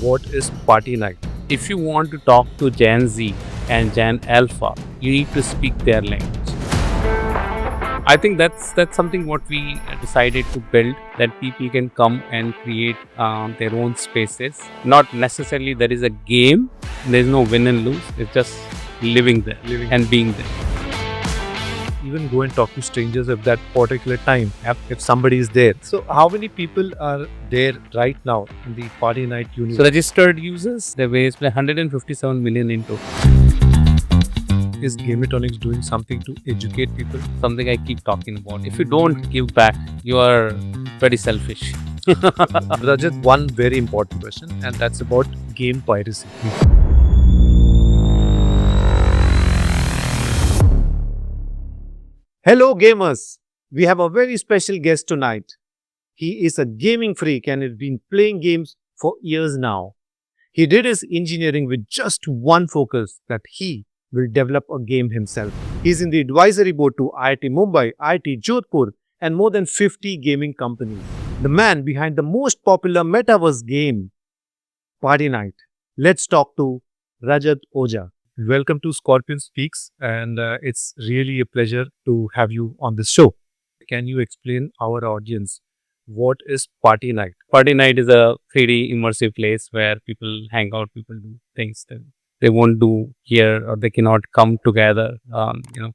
what is Party Night? If you want to talk to Gen Z and Gen Alpha, you need to speak their language. I think that's something what we decided to build, that people can come and create their own spaces. Not necessarily there is a game, there's no win and lose, it's just living there and being there. Even go and talk to strangers at that particular time if somebody is there. So how many people are there right now in the Party Night universe? So registered users, there is 157 million in total. Is Gamitronics doing something to educate people? Something I keep talking about. If you don't give back, you are very selfish. Rajat, one very important question, and that's about game piracy. Hello gamers, we have a very special guest tonight. He is a gaming freak and has been playing games for years now. He did his engineering with just one focus, that he will develop a game himself. He's in the advisory board to IIT Mumbai, IIT Jodhpur and more than 50 gaming companies. The man behind the most popular metaverse game, Party Night. Let's talk to Rajat Ojha. Welcome to ScorpionSpeaks, and it's really a pleasure to have you on this show. Can you explain our audience what is Party Night? Party Night is a 3D immersive place where people hang out, people do things that they won't do here, or they cannot come together,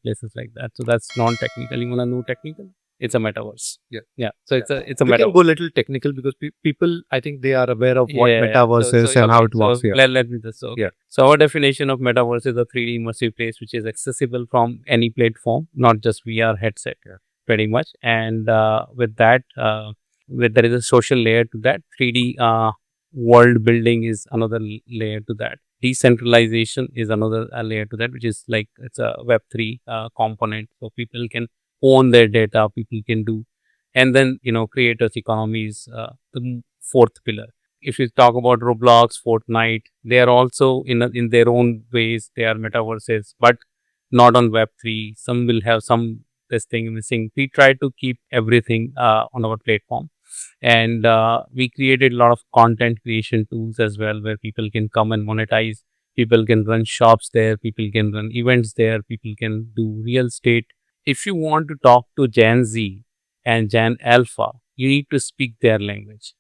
places like that. So that's non-technical. You want to know technical? It's a metaverse. Yeah. So it's a We metaverse. can go a little technical because people, I think they are aware of what metaverse is and how it works here. Let me just So our definition of metaverse is a 3D immersive place which is accessible from any platform, not just VR headset, pretty much. And with that, there is a social layer to that. 3D world building is another layer to that. Decentralization is another layer to that, which is like it's a Web3 component. So people can own their data, people can do, and then creators economy is the fourth pillar. If you talk about Roblox, Fortnight, they are also in their own ways, they are metaverses, but not on Web3. Some will have some this thing missing. We try to keep everything on our platform, and we created a lot of content creation tools as well, where people can come and monetize. People can run shops there, people can run events there, people can do real estate. If you want to talk to Gen Z and Gen Alpha, you need to speak their language.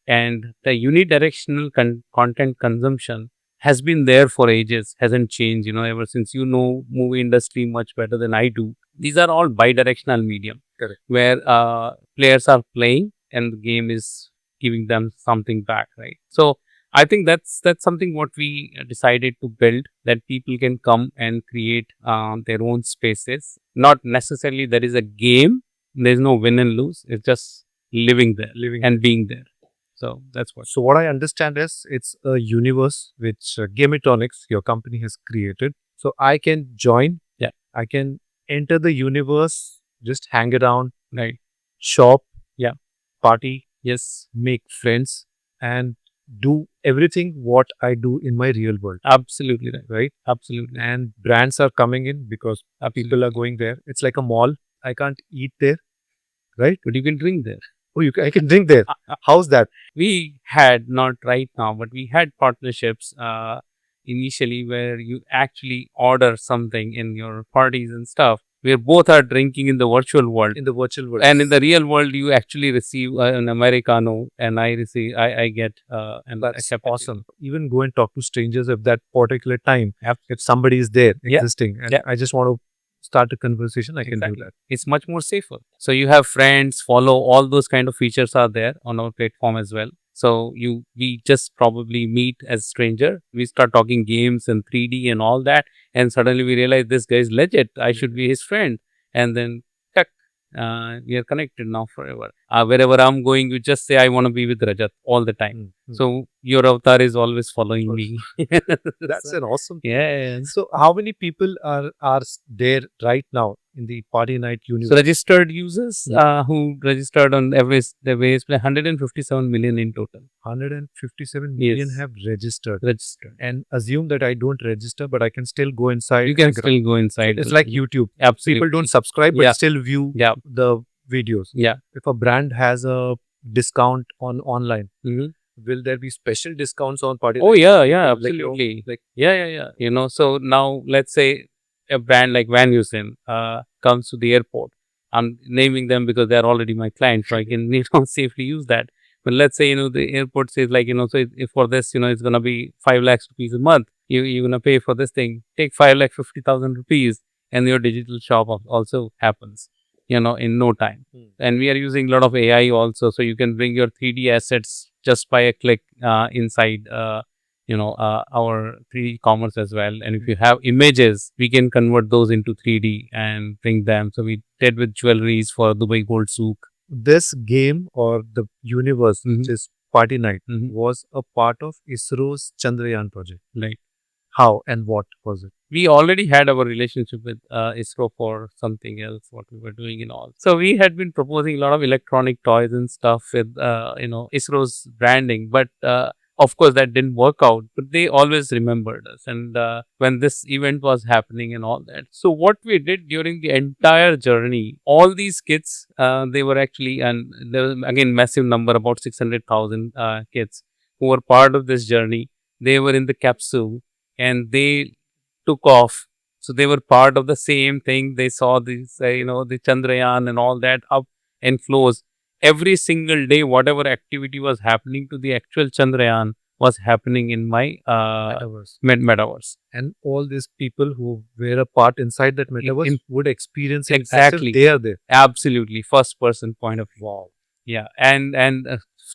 And the unidirectional content consumption has been there for ages, hasn't changed, ever since movie industry much better than I do. These are all bidirectional medium. Correct. Where players are playing and the game is giving them something back, right? So I think that's something what we decided to build, that people can come and create their own spaces. Not necessarily there is a game, there's no win and lose, it's just living there and being there. So that's what. So what I understand is it's a universe which Gamitronics, your company, has created. So I can join, I can enter the universe, just hang around, right? Shop, party, Yes, make friends, and do everything what I do in my real world. absolutely right. Right? Absolutely. And brands are coming in because people are going there. It's like a mall. I can't eat there, right? But you can drink there. Oh, I can drink there. How's that? We had, not right now, but we had partnerships initially where you actually order something in your parties and stuff, where both are drinking in the virtual world. In the virtual world. And in the real world, you actually receive an Americano, and I get an That's accepted. awesome. Even go and talk to strangers at that particular time. If somebody is there existing and I just want to start a conversation, I can do that. It's much more safer. So you have friends, follow, all those kind of features are there on our platform as well. So we just probably meet as stranger. We start talking games and 3D and all that, and suddenly we realize this guy is legit. I should be his friend, and then we are connected now forever. Wherever I'm going, you just say I want to be with Rajat all the time. So your avatar is always following me. That's an awesome thing. Yeah. So how many people are there right now in the Party Night universe? So registered users who registered on average, there is 157 million in total. 157 million have registered. Registered. And assume that I don't register, but I can still go inside. You can still go inside. It's like YouTube. Absolutely. People don't subscribe, but still view the videos. Yeah. If a brand has a discount on online, will there be special discounts on Party Oh Night? yeah, yeah, Like, you know, absolutely. like Yeah. So now let's say a brand like Van Heusen comes to the airport. I'm naming them because they're already my client, so I can safely use that. But let's say the airport says like so if for this it's gonna be 5 lakhs rupees a month. You're gonna pay for this thing. Take 5,50,000 rupees, and your digital shop also happens. In no time. And we are using a lot of AI also, so you can bring your 3D assets just by a click inside our 3D commerce as well. And if you have images, we can convert those into 3D and bring them. So we did with jewelries for Dubai Gold Souk. this game or the universe, which is Party Night, was a part of ISRO's Chandrayaan project. Right. How and what was it? We already had our relationship with ISRO for something else, what we were doing and all. So we had been proposing a lot of electronic toys and stuff with, ISRO's branding. But of course, that didn't work out. But they always remembered us. And when this event was happening and all that. So what we did during the entire journey, all these kids, they were actually, and there was again massive number, about 600,000 kids who were part of this journey. They were in the capsule and they took off. So they were part of the same thing. They saw this, the Chandrayaan and all that up and close. Every single day, whatever activity was happening to the actual Chandrayaan was happening in my metaverse. And all these people who were a part inside that metaverse would experience it Exactly. as if they are there. Absolutely. First person point of view. Wow. Yeah. And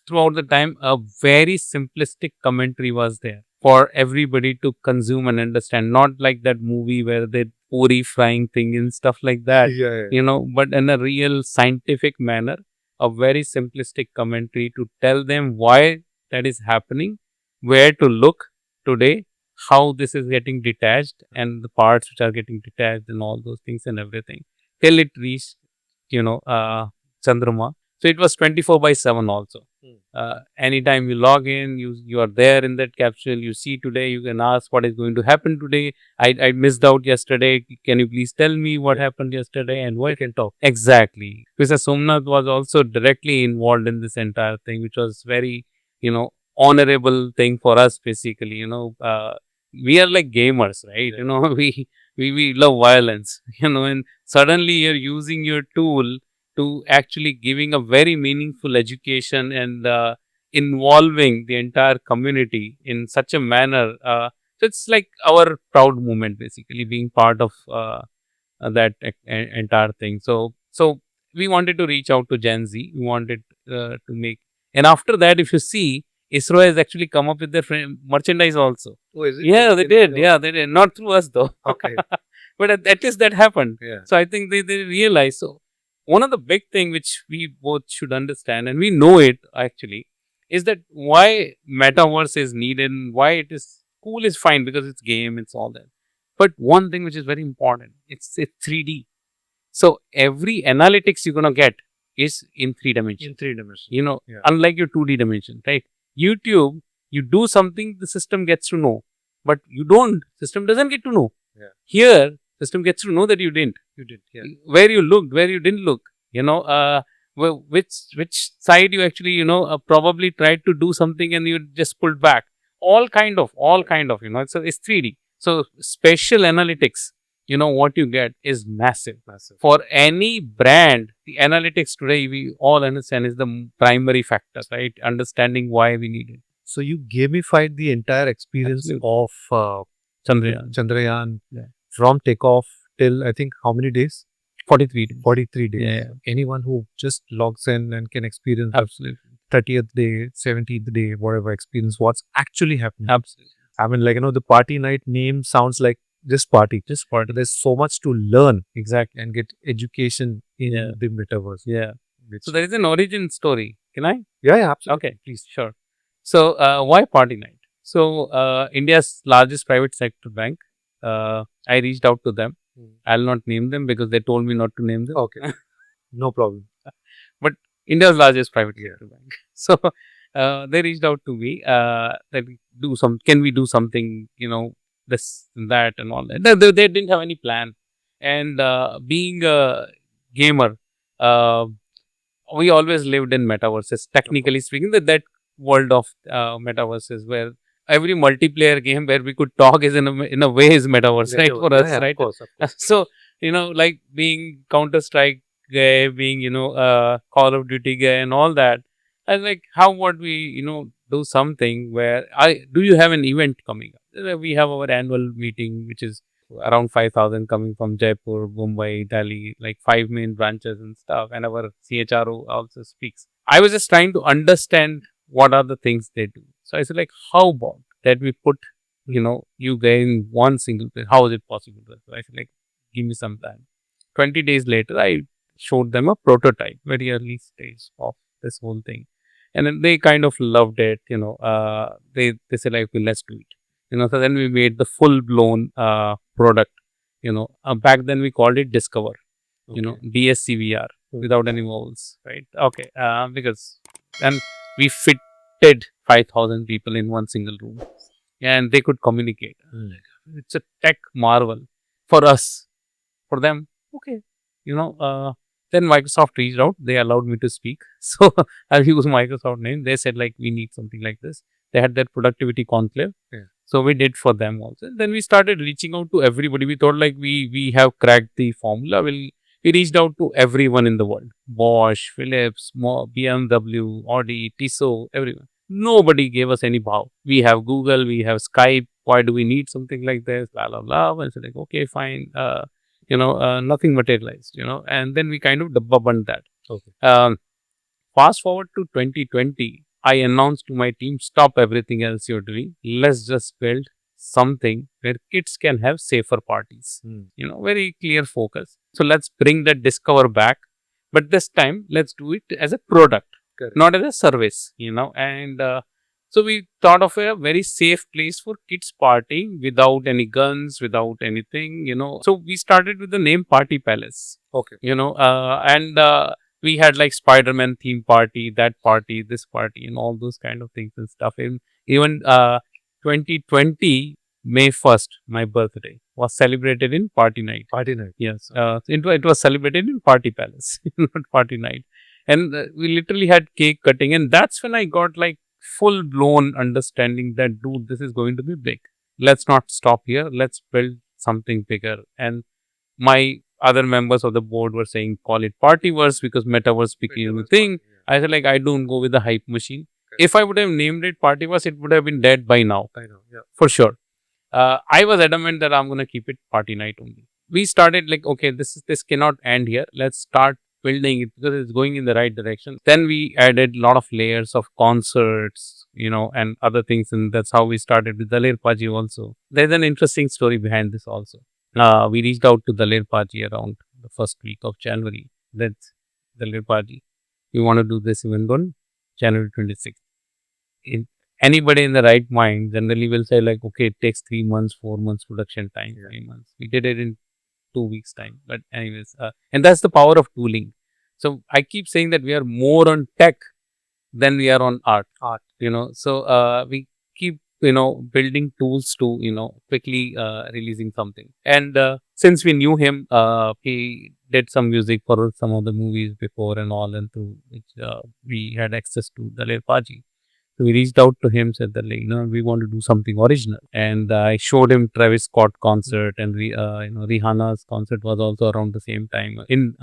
throughout the time, a very simplistic commentary was there for everybody to consume and understand. Not like that movie where they puri frying thing and stuff like that. But in a real scientific manner, a very simplistic commentary to tell them why that is happening, where to look today, how this is getting detached, and the parts which are getting detached and all those things and everything till it reached, Chandrama. So it was 24/7 also. Anytime you log in, you are there in that capsule. You see today, you can ask what is going to happen today. I missed out yesterday. Can you please tell me what happened yesterday and why? Can talk. Exactly. Because Somnath was also directly involved in this entire thing, which was very, honorable thing for us basically. We are like gamers, right? We love violence, and suddenly you're using your tool to actually giving a very meaningful education and involving the entire community in such a manner. So it's like our proud moment, basically being part of that entire thing. So we wanted to reach out to Gen Z. We wanted to make, and after that, if you see, ISRO has actually come up with their merchandise also. Oh, is it? Yeah, they did. Yeah, they did. Not through us though. Okay. But at least that happened. Yeah. So I think they realized. So one of the big thing which we both should understand, and we know it actually, is that why metaverse is needed and why it is cool is fine because it's game, it's all that. But one thing which is very important, it's 3D. So every analytics you're gonna get is in 3 dimensions. In 3 dimensions. Unlike your 2D dimension, right? YouTube, you do something, the system gets to know. But you don't, system doesn't get to know. Yeah. Here, system gets to know that you didn't. You did, yeah. Where you looked, where you didn't look. Which side you actually, probably tried to do something and you just pulled back. All kind of, it's 3D. So spatial analytics, what you get is massive. For any brand, the analytics today, we all understand is the primary factor, right? Understanding why we need it. So you gamified the entire experience of Chandrayaan from takeoff till I think how many days? 43 days. 43 days. Yeah. Anyone who just logs in and can experience absolutely 30th day, 70th day, whatever experience, what's actually happening. Absolutely. I mean, like, the Party Night name sounds like just party. There's so much to learn. Exactly. And get education in the metaverse. Yeah. So there is an origin story. Can I? Yeah, absolutely. Okay, please, sure. So why Party Night? So India's largest private sector bank, I reached out to them. I'll not name them because they told me not to name them. Okay. No problem. But India's largest private sector bank. So they reached out to me that can we do something, this and that and all that. They didn't have any plan. And being a gamer, we always lived in metaverses, technically speaking. That world of metaverses where every multiplayer game where we could talk is in a way is metaverse, right? For us, right? Of course. So, like being Counter-Strike guy, being, Call of Duty guy and all that. I was like, how would we, do something where do you have an event coming up? We have our annual meeting, which is around 5,000 coming from Jaipur, Mumbai, Delhi, like 5 main branches and stuff. And our CHRO also speaks. I was just trying to understand what are the things they do. So I said, like, how about that we put, you guys in one single place? How is it possible? So I said, like, give me some time. 20 days later, I showed them a prototype, very early stage of this whole thing. And then they kind of loved it, they said, like, okay, let's do it. So then we made the full blown product, back then we called it Discover, DSCVR without any vowels, right? Okay. Because then we fitted 5,000 people in one single room and they could communicate. It's a tech marvel for us, for them. Okay. Then Microsoft reached out. They allowed me to speak. So I'll use Microsoft name. They said, like, we need something like this. They had that productivity conclave. So we did for them also. Then we started reaching out to everybody. We thought, like, we have cracked the formula. We reached out to everyone in the world. Bosch, Philips, BMW, Audi, Tissot, everyone. Nobody gave us any bow. We have Google, we have Skype. Why do we need something like this? Blah, blah, blah. And so, like, okay, fine. Nothing materialized, and then we kind of bubbled that. Okay. Fast forward to 2020, I announced to my team, stop everything else you're doing. Let's just build something where kids can have safer parties. Very clear focus. So let's bring that Discover back. But this time, let's do it as a product, not as a service, and so we thought of a very safe place for kids partying without any guns, without anything, So we started with the name Party Palace. Okay. And we had like Spider-Man theme party, that party, this party, and all those kind of things and stuff. And even 2020, May 1st, my birthday, was celebrated in Party Night. Party Night. Yes. It was celebrated in Party Palace, not Party Night. And we literally had cake cutting. And that's when I got like full blown understanding that, dude, this is going to be big. Let's not stop here. Let's build something bigger. And my other members of the board were saying, call it Partyverse because Metaverse became a thing. I said, like, I don't go with the hype machine. If I would have named it Partyverse, it would have been dead by now. I know, yeah. For sure. I was adamant that I'm going to keep it Party Night only. We started like, okay, this cannot end here. Let's start building it because it's going in the right direction. Then we added a lot of layers of concerts, and other things. And that's how we started with Daler Paji also. There's an interesting story behind this also. We reached out to Daler Paji around the first week of January. That's Daler Paji. We want to do this event on January 26th. Anybody in the right mind generally will say, like, okay, it takes 3 months, 4 months production time, 3 months. We did it in 2 weeks time. But anyways, and that's the power of tooling. So I keep saying that we are more on tech than we are on art. So we keep, building tools to, quickly releasing something. And since we knew him, he did some music for some of the movies before and all, and through which we had access to Daler Paji. So we reached out to him, said that, we want to do something original. And I showed him Travis Scott concert, and Rihanna's concert was also around the same time in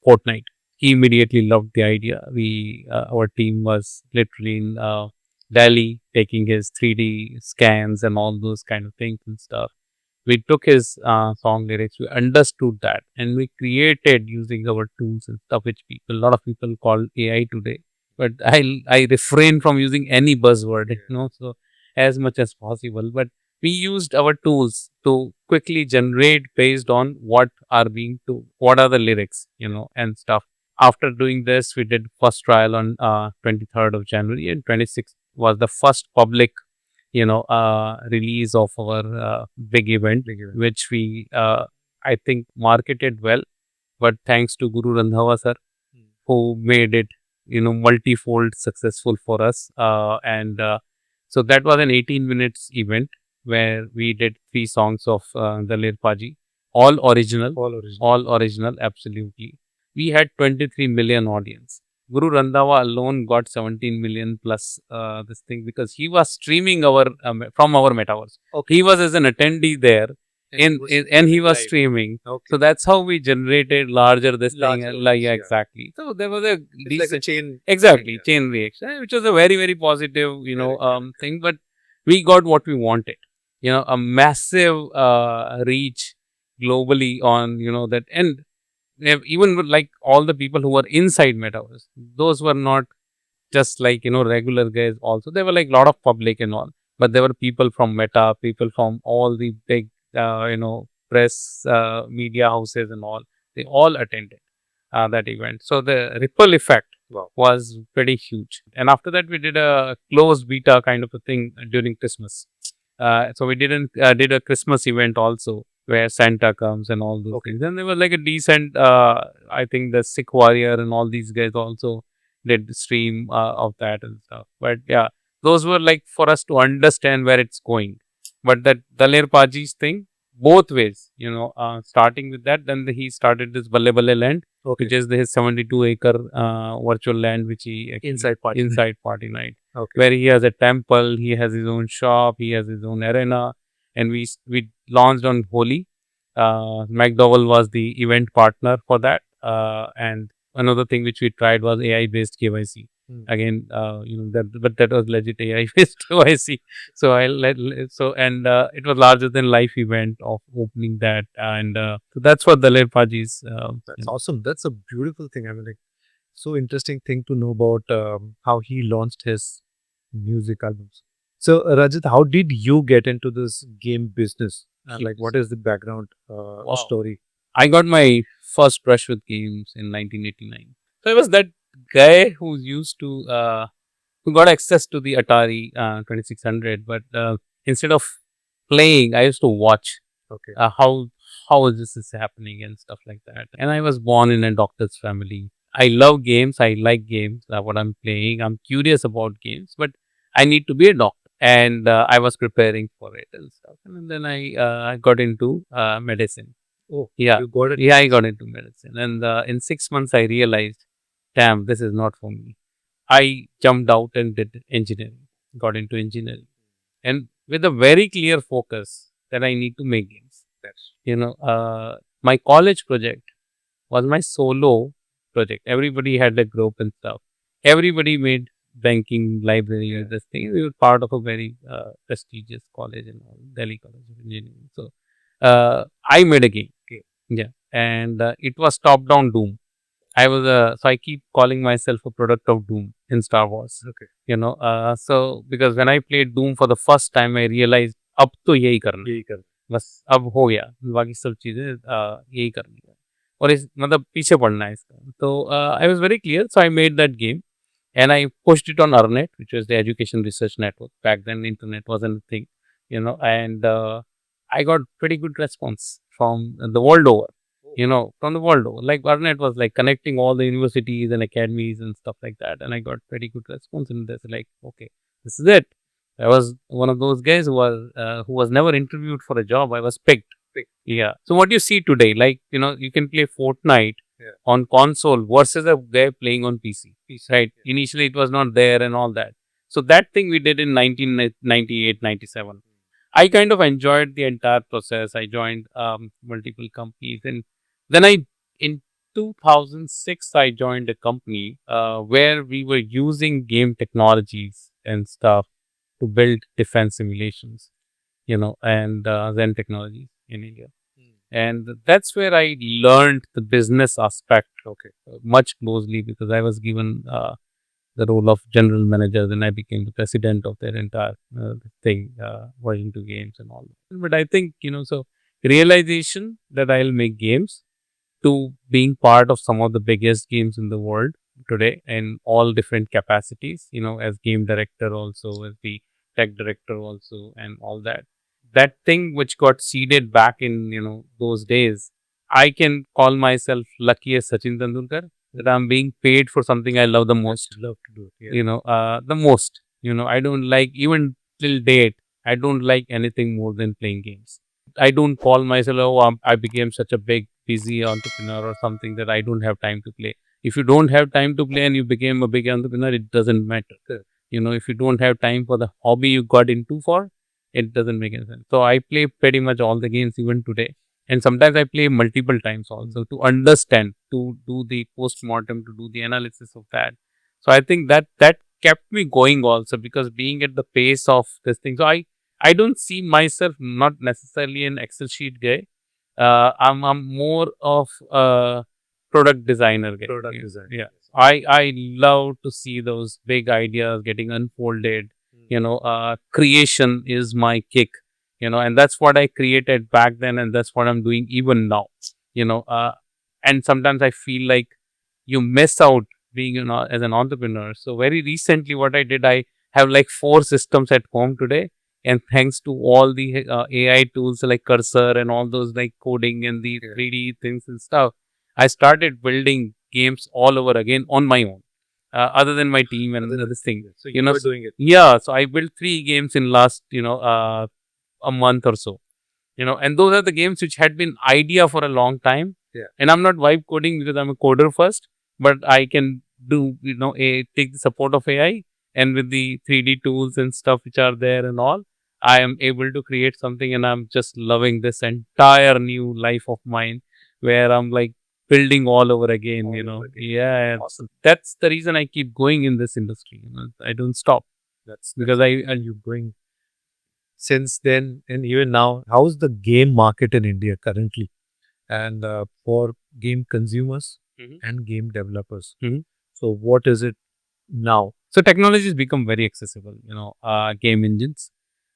Fortnight. He immediately loved the idea. Our team was literally in Delhi taking his 3D scans and all those kind of things and stuff. We took his song lyrics, we understood that, and we created using our tools and stuff, which a lot of people call AI today. But I refrain from using any buzzword, so as much as possible. But we used our tools to quickly generate based on what are the lyrics, and stuff. After doing this, we did first trial on 23rd of January, and 26th was the first public, release of our big event, which we, I think, marketed well. But thanks to Guru Randhawa sir, who made it multifold successful for us. And so that was an 18 minutes event where we did 3 songs of Daler Paji, all original, absolutely. We had 23 million audience. Guru Randhawa alone got 17 million plus this thing because he was streaming our from our metaverse. Okay. He was as an attendee there and he was streaming. Okay. So that's how we generated larger this thing. Larger Like, audience, yeah. exactly. So there was a It's like a decent chain. exactly Yeah. chain reaction, which was a very very positive Correct. thing. But we got what we wanted. A massive reach globally on that and even with, like all the people who were inside metaverse, those were not just like regular guys. Also, there were like a lot of public and all, but there were people from Meta, people from all the big press media houses and all. They all attended that event. So the ripple effect Wow. was pretty huge. And after that, we did a closed beta kind of a thing during Christmas. So we did a Christmas event also where Santa comes and all those things. And there was like a decent, I think the Sick Warrior and all these guys also did the stream of that and stuff. But yeah, those were like for us to understand where it's going. But that Daler Paji's thing, both ways, starting with that, then he started this Balle Balle land, which is his 72-acre virtual land, which he actually, Inside Party Night, Okay. where he has a temple, he has his own shop, he has his own arena, and we launched on Holi. McDowell was the event partner for that, and another thing which we tried was AI based KYC. Again, that was legit AI based KYC. So it was larger than life event of opening that, and so that's what Daler Paji's. That's awesome. That's a beautiful thing. I mean, like, so interesting thing to know about how he launched his music albums. So, Rajat, how did you get into this game business? Like, what is the background story? I got my first brush with games in 1989. So I was that guy who used to who got access to the Atari 2600, but instead of playing, I used to watch Okay. how is this is happening and stuff like that. And I was born in a doctor's family. I love games. I like games. What I'm playing, I'm curious about games, but I need to be a doctor. And I was preparing for it and stuff. And then I got into medicine. Oh, Yeah. you got it. Yeah, I got into medicine. And in 6 months, I realized, damn, this is not for me. I jumped out and did engineering, got into engineering. And with a very clear focus that I need to make games. My college project was my solo project. Everybody had a group and stuff. Everybody made banking library or this thing. We were part of a very prestigious college in Delhi College of Engineering. So I made a game. Yeah, and it was top-down Doom. So I keep calling myself a product of Doom in Star Wars. Okay. So because when I played Doom for the first time, I realized अब तो यही करना बस अब हो गया बाकी सब चीजें यही करनी है और इस मतलब पीछे पड़ना है इसका तो I was very clear, so I made that game and I pushed it on Arnet, which was the education research network. Back then, internet wasn't a thing, and I got pretty good response from the world over. From the world over. Like Arnet was like connecting all the universities and academies and stuff like that. And I got pretty good response. And they like, okay, this is it. I was one of those guys who was never interviewed for a job. I was picked. Yeah. So what you see today, like, you can play Fortnight on console versus a guy playing on PC. Right. Yeah. Initially, it was not there and all that. So that thing we did in 1998, 97. I kind of enjoyed the entire process. I joined multiple companies, and then in 2006, I joined a company where we were using game technologies and stuff to build defense simulations, and Zen technologies in India. And that's where I learned the business aspect much closely because I was given the role of general manager. Then I became the president of their entire thing, working to games and all. But I think, so realization that I'll make games to being part of some of the biggest games in the world today in all different capacities, as game director also, as the tech director also, and all that. That thing which got seeded back in, those days, I can call myself lucky as Sachin Tendulkar that I'm being paid for something I love the most. Love to do it. Yeah. The most. I don't like, even till date, I don't like anything more than playing games. I don't call myself, I became such a big, busy entrepreneur or something that I don't have time to play. If you don't have time to play and you became a big entrepreneur, it doesn't matter. If you don't have time for the hobby you got into for, it doesn't make any sense. So I play pretty much all the games even today. And sometimes I play multiple times also to understand, to do the post-mortem, to do the analysis of that. So I think that kept me going also, because being at the pace of this thing. So I don't see myself not necessarily an Excel sheet guy. I'm more of a product designer guy. Product design. Yeah. I love to see those big ideas getting unfolded. Creation is my kick. And that's what I created back then, and that's what I'm doing even now. You know, and sometimes I feel like you miss out being as an entrepreneur. So very recently, what I did, I have like 4 systems at home today, and thanks to all the AI tools like Cursor and all those like coding and the 3D things and stuff, I started building games all over again on my own, other than my team and this thing. So you were doing it. Yeah, so I built 3 games in last a month or so. And those are the games which had been idea for a long time. Yeah. And I'm not vibe coding because I'm a coder first, but I can do take the support of AI, and with the 3D tools and stuff which are there and all, I am able to create something, and I'm just loving this entire new life of mine where I'm like building all over again. All over again. Yeah. Awesome. That's the reason I keep going in this industry. I don't stop. That's Because and you're going since then and even now. How's the game market in India currently, and for game consumers Mhm. and game developers? Mhm. So what is it now? So technology has become very accessible. Game engines,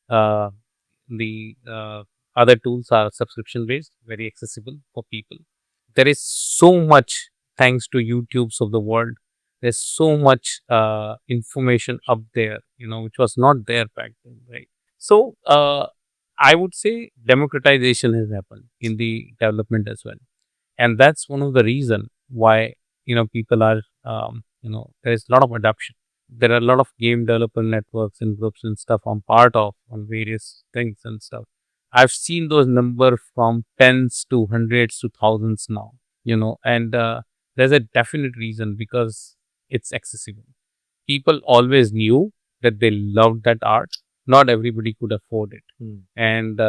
uh, the other tools are subscription based, very accessible for people. There is so much, thanks to YouTubes of the world. There's so much information up there, which was not there back then, right? So I would say democratization has happened in the development as well, and that's one of the reason why people are there is a lot of adoption. There are a lot of game developer networks and groups and stuff I'm part of on various things and stuff. I've seen those numbers from tens to hundreds to thousands now, and there's a definite reason, because it's accessible. People always knew that they loved that art. Not everybody could afford it. And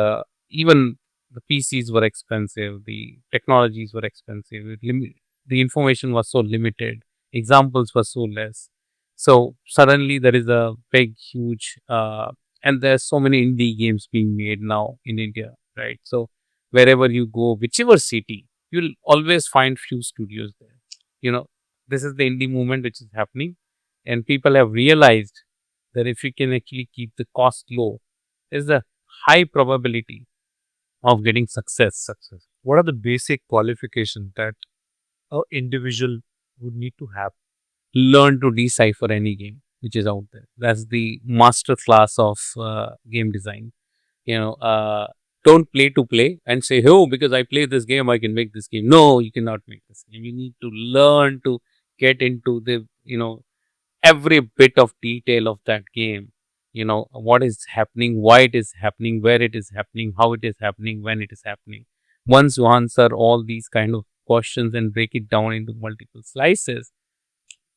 even the PCs were expensive, the technologies were expensive, the information was so limited, examples were so less. So suddenly there is a big, huge, and there's so many indie games being made now in India, right? So wherever you go, whichever city, you'll always find few studios there. This is the indie movement which is happening, and people have realized that if you can actually keep the cost low, there's a high probability of getting success. What are the basic qualifications that an individual would need to have? Learn to decipher any game which is out there. That's the master class of game design. Don't play to play and say, oh, because I play this game, I can make this game. No, you cannot make this game. You need to learn to get into the, every bit of detail of that game. What is happening, why it is happening, where it is happening, how it is happening, when it is happening. Once you answer all these kind of questions and break it down into multiple slices,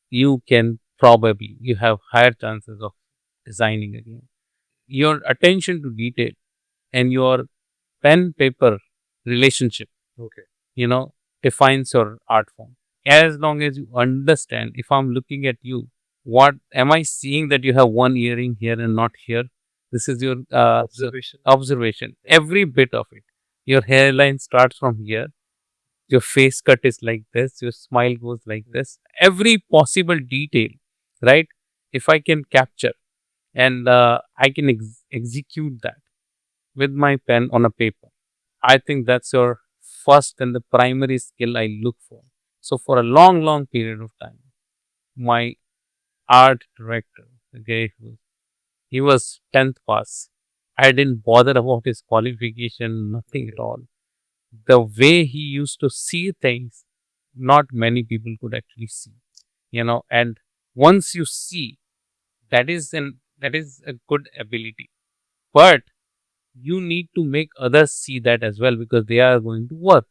you have higher chances of designing a game. Your attention to detail and your pen paper relationship, defines your art form. As long as you understand, if I'm looking at you, what am I seeing that you have one earring here and not here? This is your observation. Every bit of it. Your hairline starts from here. Your face cut is like this. Your smile goes like this. Every possible detail, right? If I can capture and I can execute that with my pen on a paper, I think that's your first and the primary skill I look for. So for a long, long period of time, my art director, he was 10th pass. I didn't bother about his qualification, nothing at all. The way he used to see things, not many people could actually see, and once you see, that is a good ability. But you need to make others see that as well, because they are going to work.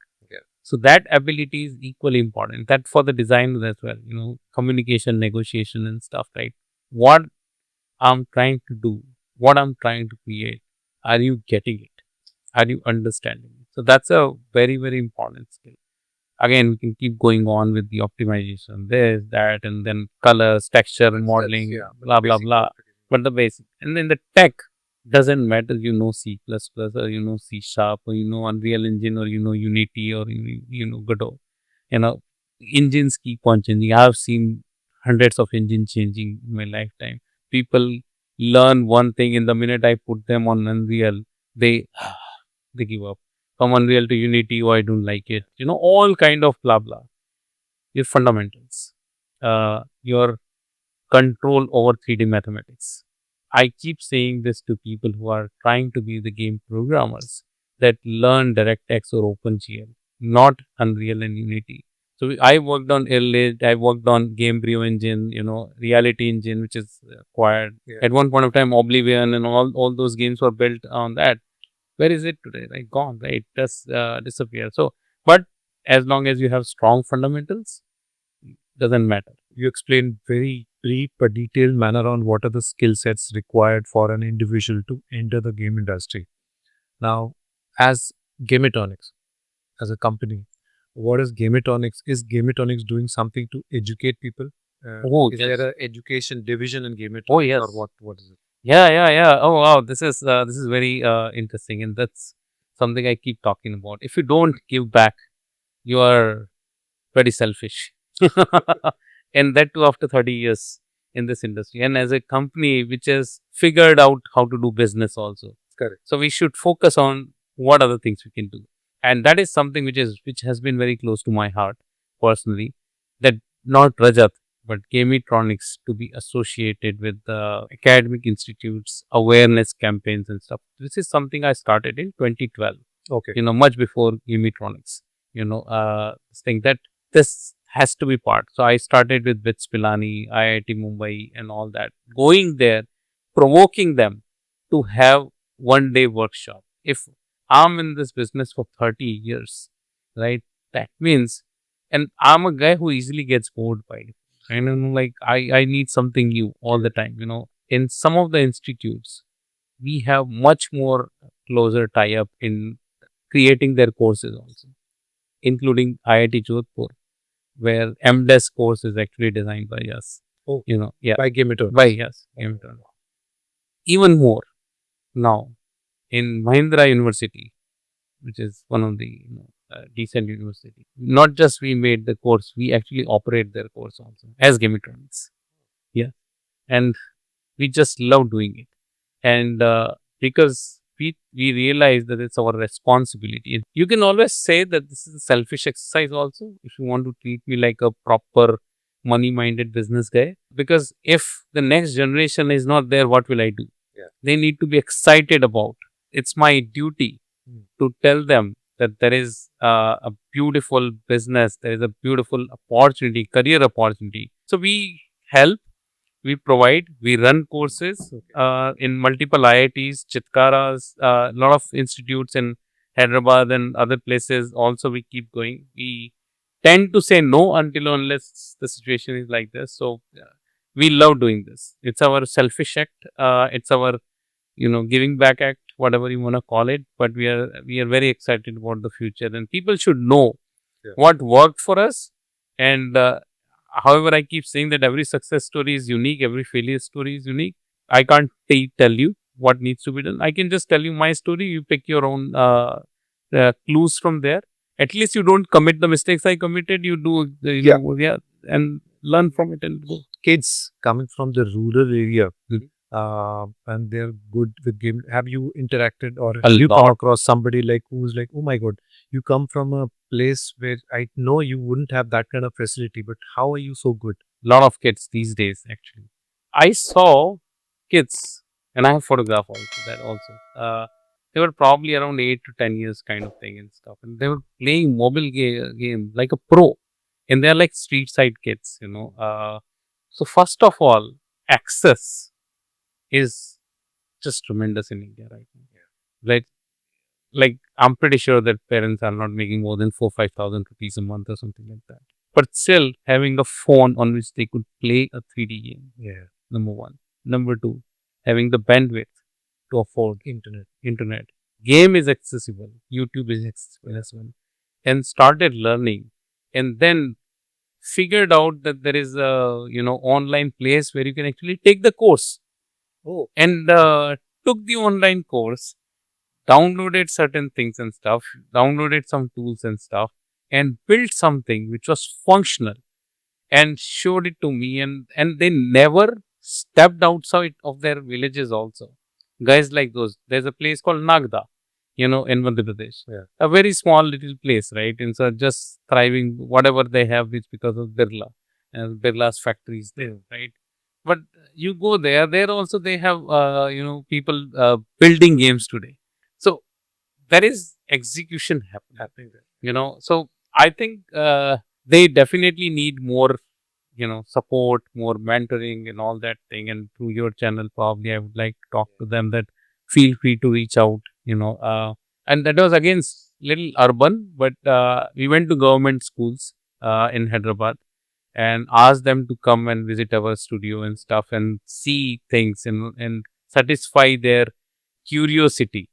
So that ability is equally important. That for the designers as well, communication, negotiation and stuff, right? What I'm trying to do, what I'm trying to create, are you getting it? Are you understanding it? So that's a very, very important skill. Again, we can keep going on with the optimization, this, that, and then colors, texture, modeling, blah, blah, blah. But the basic. And then the tech doesn't matter, C++ or C Sharp or Unreal Engine or Unity or Godot. Engines keep on changing. I've seen hundreds of engines changing in my lifetime. People learn one thing in the minute I put them on Unreal, they they give up. From Unreal to Unity, oh, I don't like it. All kind of blah blah. Your fundamentals, your control over 3D mathematics. I keep saying this to people who are trying to be the game programmers that learn DirectX or OpenGL, not Unreal and Unity. So I worked on Illid, I worked on Gamebryo engine, Reality engine, which is acquired. At one point of time, Oblivion and all those games were built on that. Where is it today? Like gone, right? Just disappear. So, but as long as you have strong fundamentals, doesn't matter. You explained very brief but detailed manner on what are the skill sets required for an individual to enter the game industry. Now, as Gamitronics, as a company, what is Gamitronics? Is Gamitronics doing something to educate people? Is there an education division in Gamitronics? Oh, yes. Or what is it? Yeah. Oh wow, this is very interesting, and that's something I keep talking about. If you don't give back, you are very selfish, and that too after 30 years in this industry, and as a company which has figured out how to do business also. Correct. So we should focus on what other things we can do, and that is something which has been very close to my heart personally. That not Rajat, but Gamitronics to be associated with the academic institutes, awareness campaigns and stuff. This is something I started in 2012. Okay. Much before Gamitronics. This thing that this has to be part. So I started with Bits Pilani, IIT Mumbai and all that. Going there, provoking them to have one day workshop. If I'm in this business for 30 years, right? That means, and I'm a guy who easily gets bored by it. Like I need something new all the time. In some of the institutes, we have much more closer tie up in creating their courses also, including IIT Jodhpur, where MDes course is actually designed by us. Oh, yeah, by Gamitronics. by us. Even more now in Mahindra University, which is one of the decent university. Not just we made the course, we actually operate their course also as Gamitronics. Yeah, and we just love doing it, and because we realize that it's our responsibility. You can always say that this is a selfish exercise also if you want to treat me like a proper money-minded business guy. Because if the next generation is not there, what will I do? Yeah. They need to be excited about. It's my duty to tell them that there is a beautiful business, there is a beautiful opportunity, career opportunity. So we help, we provide, we run courses in multiple IITs, Chitkaras, a lot of institutes in Hyderabad and other places. Also, we keep going. We tend to say no until unless the situation is like this. So we love doing this. It's our selfish act. It's our giving back act, whatever you want to call it. But we are very excited about the future, and people should know what worked for us. And however, I keep saying that every success story is unique, every failure story is unique. I can't tell you what needs to be done. I can just tell you my story. You pick your own clues from there. At least you don't commit the mistakes I committed. You do, and learn from it and go. Kids coming from the rural area, and they're good with game. Have you interacted or have you come across somebody like who's like, oh my god, you come from a place where I know you wouldn't have that kind of facility, but how are you so good? Lot of kids these days actually. I saw kids, and I have photographed also that also. They were probably around 8 to 10 years kind of thing and stuff, and they were playing mobile game like a pro, and they're like street side kids, So first of all, access is just tremendous in India right now. Like I'm pretty sure that parents are not making more than 4,000-5,000 rupees a month or something like that. But still having a phone on which they could play a 3D game. Yeah. Number one. Number two, having the bandwidth to afford internet. Game is accessible. YouTube is accessible as well. And started learning. And then figured out that there is a, online place where you can actually take the course. Oh. And took the online course, downloaded certain things and stuff, downloaded some tools and stuff, and built something which was functional and showed it to me. And they never stepped outside of their villages also. Guys like those. There's a place called Nagda, in Madhya Pradesh. Yeah. A very small little place, right? And so just thriving, whatever they have is because of Birla and Birla's factories there, right? But you go there also they have, people building games today. So there is execution happening there, So I think they definitely need more, support, more mentoring and all that thing. And through your channel, probably I would like to talk to them that feel free to reach out, and that was again little urban, but we went to government schools in Hyderabad and asked them to come and visit our studio and stuff and see things and satisfy their curiosity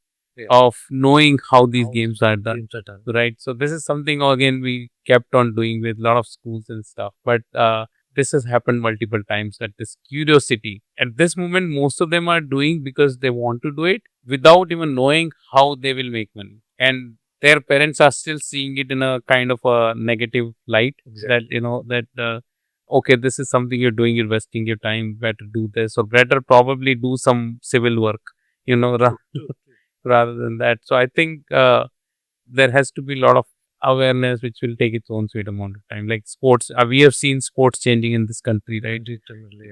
of knowing how these games are done. Right. So this is something again we kept on doing with a lot of schools and stuff. But this has happened multiple times, that this curiosity. At this moment, most of them are doing because they want to do it without even knowing how they will make money. And their parents are still seeing it in a kind of a negative light. Exactly. That okay, this is something you're doing, you're wasting your time, better do this, or better probably do some civil work, rather than that. So I think there has to be a lot of awareness which will take its own sweet amount of time. Like sports, we have seen sports changing in this country, right?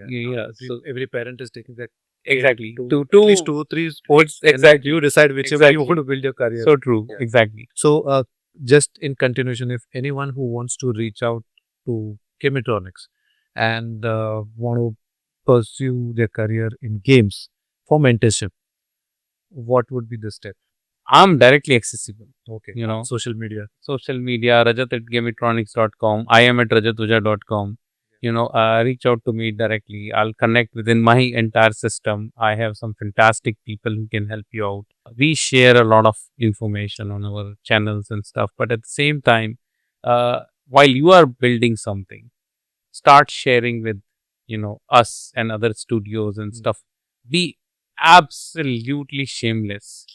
Yeah. So every parent is taking that Exactly. at least 2-3 sports. Exactly. You decide whichever you want to build your career. So true. Yeah. Exactly. So just in continuation, if anyone who wants to reach out to Gamitronics and want to pursue their career in games for mentorship, what would be the step? I'm directly accessible. Okay. Social media. Rajat at Gamitronics.com. I am at RajatOjha.com. Reach out to me directly. I'll connect within my entire system. I have some fantastic people who can help you out. We share a lot of information on our channels and stuff. But at the same time, while you are building something, start sharing with, us and other studios and stuff. Be absolutely shameless.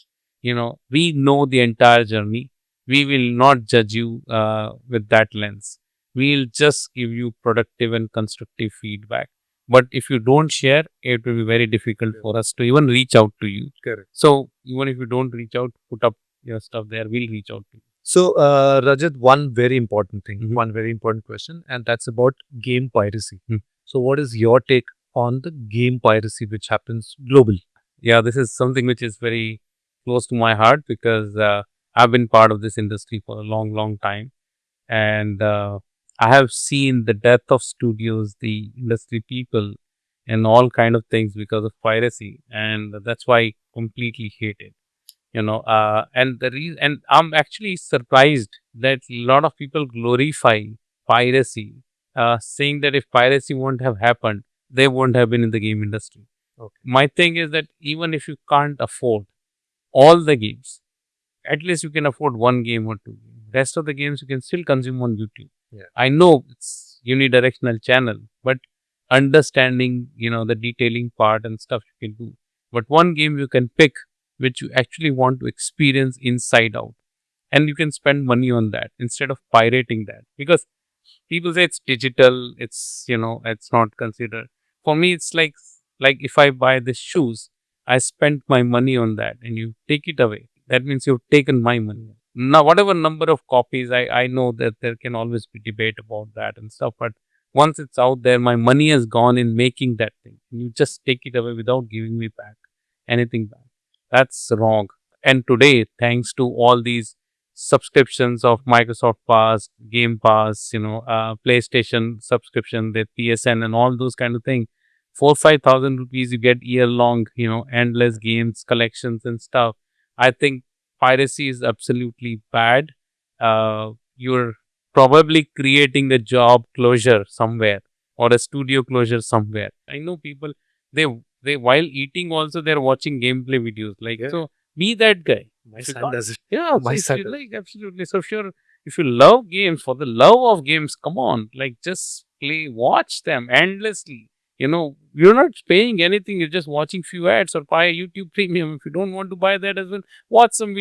We know the entire journey. We will not judge you with that lens. We'll just give you productive and constructive feedback. But if you don't share, it will be very difficult for us to even reach out to you. Correct. So even if you don't reach out, put up your stuff there. We'll reach out to you. So Rajat, one very important thing, one very important question, and that's about game piracy. So what is your take on the game piracy which happens globally? Yeah, this is something which is very close to my heart because I've been part of this industry for a long, long time. And I have seen the death of studios, the industry people, and all kind of things because of piracy. And that's why I completely hate it. And I'm actually surprised that a lot of people glorify piracy, saying that if piracy won't have happened, they won't have been in the game industry. Okay. My thing is that even if you can't afford all the games, at least you can afford one game or two. Rest of the games you can still consume on YouTube. Yeah. I know it's unidirectional channel, but understanding, the detailing part and stuff you can do. But one game you can pick which you actually want to experience inside out. And you can spend money on that instead of pirating that. Because people say it's digital, it's, it's not considered. For me, it's like if I buy the shoes, I spent my money on that and you take it away. That means you've taken my money. Now, whatever number of copies, I know that there can always be debate about that and stuff. But once it's out there, my money has gone in making that thing. You just take it away without giving me back anything back. That's wrong. And today, thanks to all these subscriptions of Microsoft Pass, Game Pass, PlayStation subscription, the PSN and all those kind of things, 4,000-5,000 rupees you get year long, endless games, collections and stuff. I think piracy is absolutely bad. You're probably creating a job closure somewhere or a studio closure somewhere. I know people, they while eating also they're watching gameplay videos. Like, so be that guy. My If you son can't- does it. Yeah, My so if son you does. like, absolutely. So if you love games, for the love of games, come on, like just play, watch them endlessly. You're not paying anything. You're just watching few ads or buy a YouTube Premium. If you don't want to buy that as well, watch some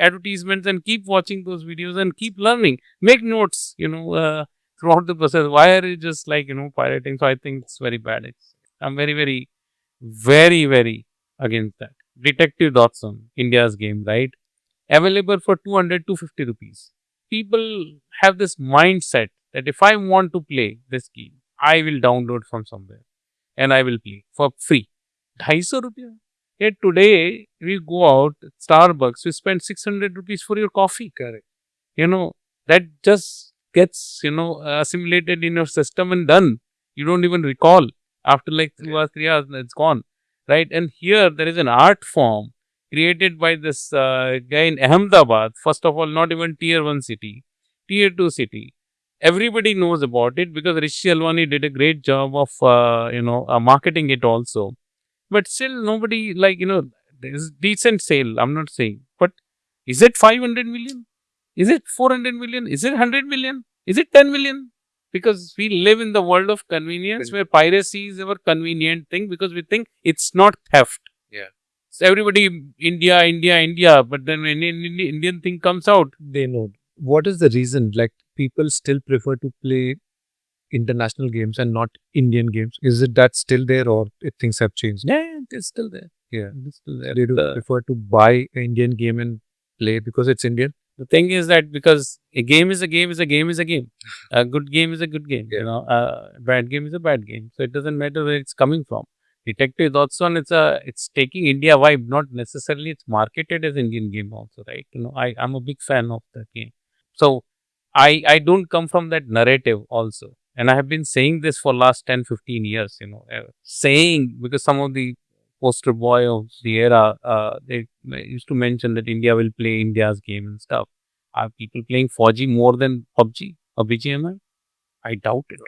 advertisements and keep watching those videos and keep learning. Make notes, throughout the process. Why are you just like, pirating? So I think it's very bad. I'm very, very, very, very against that. Detective Dotson, India's game, right? Available for 200 to 50 rupees. People have this mindset that if I want to play this game, I will download from somewhere and I will play for free. 250 rupees. Yet today, we go out, Starbucks, we spend 600 rupees for your coffee. Correct. That just gets, assimilated in your system and done. You don't even recall. After like 3 hours, it's gone. Right? And here, there is an art form created by this guy in Ahmedabad. First of all, not even tier 1 city, tier 2 city. Everybody knows about it because Rishi Alwani did a great job of, marketing it also. But still, nobody, there's decent sale. I'm not saying. But is it 500 million? Is it 400 million? Is it 100 million? Is it 10 million? Because we live in the world of convenience where piracy is our convenient thing because we think it's not theft. Yeah. So everybody, India, but then when Indian thing comes out, They know. What is the reason? Like people still prefer to play international games and not Indian games. Is it that still there or things have changed? yeah, it's still there. Yeah. It's still there. They do prefer to buy an Indian game and play because it's Indian. The thing is that because a game is a game is a game is a game. A good game is a good game. Yeah. A bad game is a bad game. So it doesn't matter where it's coming from. Detective Dotson, it's taking India vibe, not necessarily it's marketed as Indian game also, right? I'm a big fan of that game. So I don't come from that narrative also. And I have been saying this for last 10, 15 years, saying because some of the poster boy of the era, they used to mention that India will play India's game and stuff. Are people playing 4G more than PUBG or BGMI? I doubt it.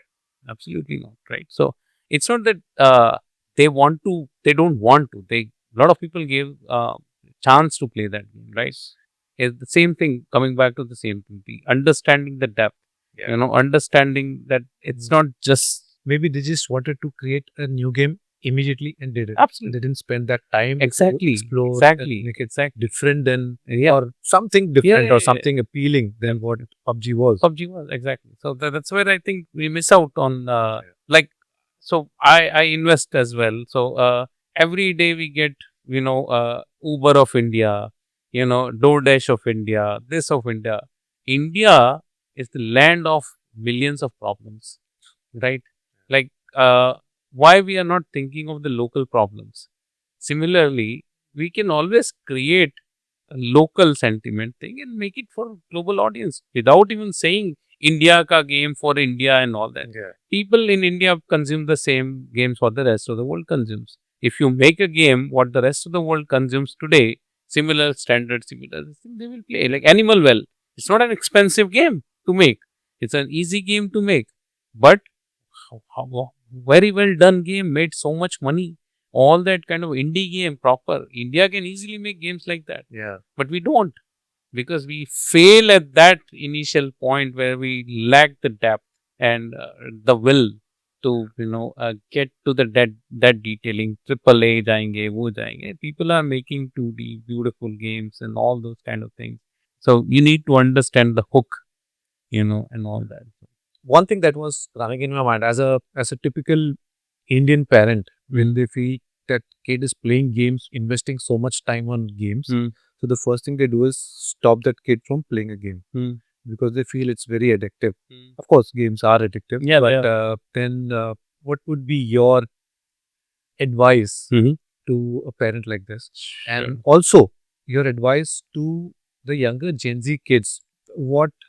Absolutely not, right? So it's not that they don't want to. A lot of people gave chance to play that game, right? It's the same thing, coming back to the same thing, understanding the depth, understanding that it's not just. Maybe they just wanted to create a new game immediately and did it. Absolutely. They didn't spend that time to Exactly. explore Exactly. and make it different than Yeah. or something different Yeah. or something appealing than what PUBG was. PUBG was, exactly. So that's where I think we miss out on, so I invest as well. So every day we get, Uber of India, DoorDash of India, this of India. India is the land of millions of problems, right? Like, why we are not thinking of the local problems? Similarly, we can always create a local sentiment thing and make it for global audience without even saying India ka game for India and all that. Yeah. People in India consume the same games what the rest of the world consumes. If you make a game what the rest of the world consumes today, similar standards, similar, they will play. Like Animal Well, it's not an expensive game to make. It's an easy game to make. But very well done game, made so much money. All that kind of indie game proper. India can easily make games like that. Yeah. But we don't. Because we fail at that initial point where we lack the depth and the will to get to that detailing. AAA jayenge, wo jayenge. People are making 2D beautiful games and all those kind of things. So you need to understand the hook, and all that. One thing that was running in my mind as a typical Indian parent, when they feel that kid is playing games, investing so much time on games, so the first thing they do is stop that kid from playing a game because they feel it's very addictive. Of course, games are addictive. Yeah, but then what would be your advice to a parent like this? And also your advice to the younger Gen Z kids.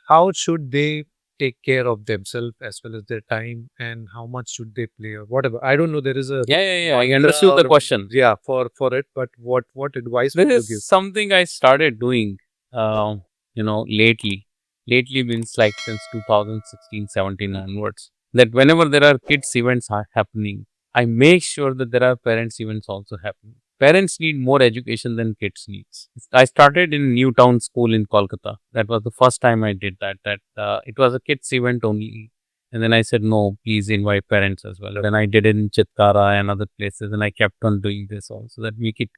How should they take care of themselves as well as their time, and how much should they play or whatever? I don't know. There is a Yeah. I understood the question. Yeah, for it. But what advice This would you give? is something I started doing lately. Lately means like since 2016, 17 onwards. That whenever there are kids events are happening, I make sure that there are parents events also happening. Parents need more education than kids needs. I started in Newtown School in Kolkata. That was the first time I did that. It was a kids event only. And then I said, no, please invite parents as well. Then I did it in Chitkara and other places. And I kept on doing this also, that make it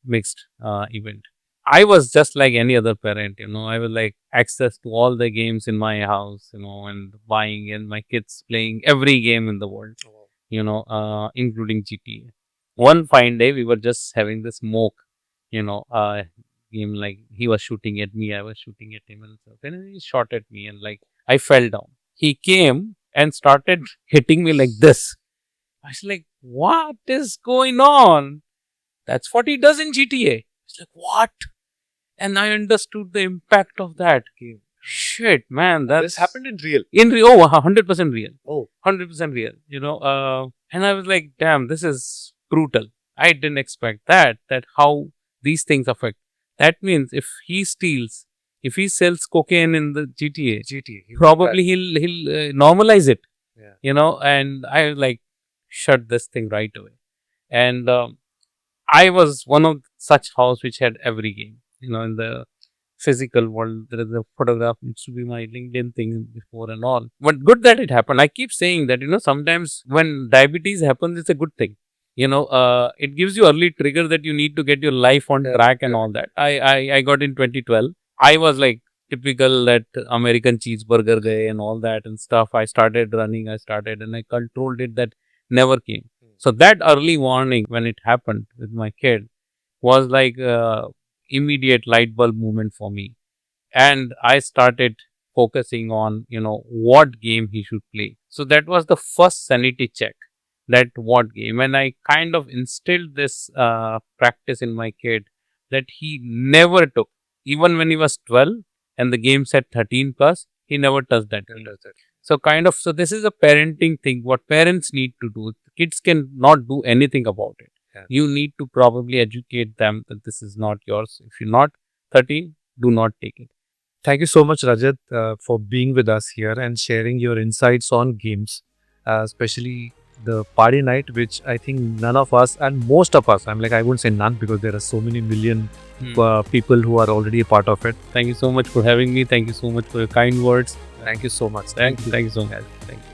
mixed event. I was just like any other parent, I was like access to all the games in my house, and buying, and my kids playing every game in the world, including GTA. One fine day, we were just having this smoke, game, like he was shooting at me, I was shooting at him, and stuff. And he shot at me, and like I fell down. He came and started hitting me like this. I was like, what is going on? That's what he does in GTA. It's like, what? And I understood the impact of that game. Shit, man, This happened in real. 100% real. Oh. 100% real, and I was like, damn, this is brutal. I didn't expect that how these things affect. That means if he sells cocaine in the GTA, probably he'll normalize it, and I was like, shut this thing right away. And I was one of such house which had every game. In the physical world, there is a photograph, used to be my LinkedIn thing before and all. But good that it happened. I keep saying that, sometimes when diabetes happens, it's a good thing. It gives you early trigger that you need to get your life on track and all that. I got in 2012. I was like typical that American cheeseburger guy and all that and stuff. I started running, and I controlled it. That never came. So that early warning when it happened with my kid was like immediate light bulb moment for me. And I started focusing on, what game he should play. So that was the first sanity check, that what game. And I kind of instilled this practice in my kid that he never took, even when he was 12 and the game said 13 plus, he never touched that game. So this is a parenting thing, what parents need to do. Kids can not do anything about it. Yeah. You need to probably educate them that this is not yours. If you're not 13, do not take it. Thank you so much, Rajat, for being with us here and sharing your insights on games, especially the Party Night, which I think none of us and most of us, I wouldn't say none because there are so many million people who are already a part of it. Thank you so much for having me. Thank you so much for your kind words. Thank you so much. Thank you so much. Thank you.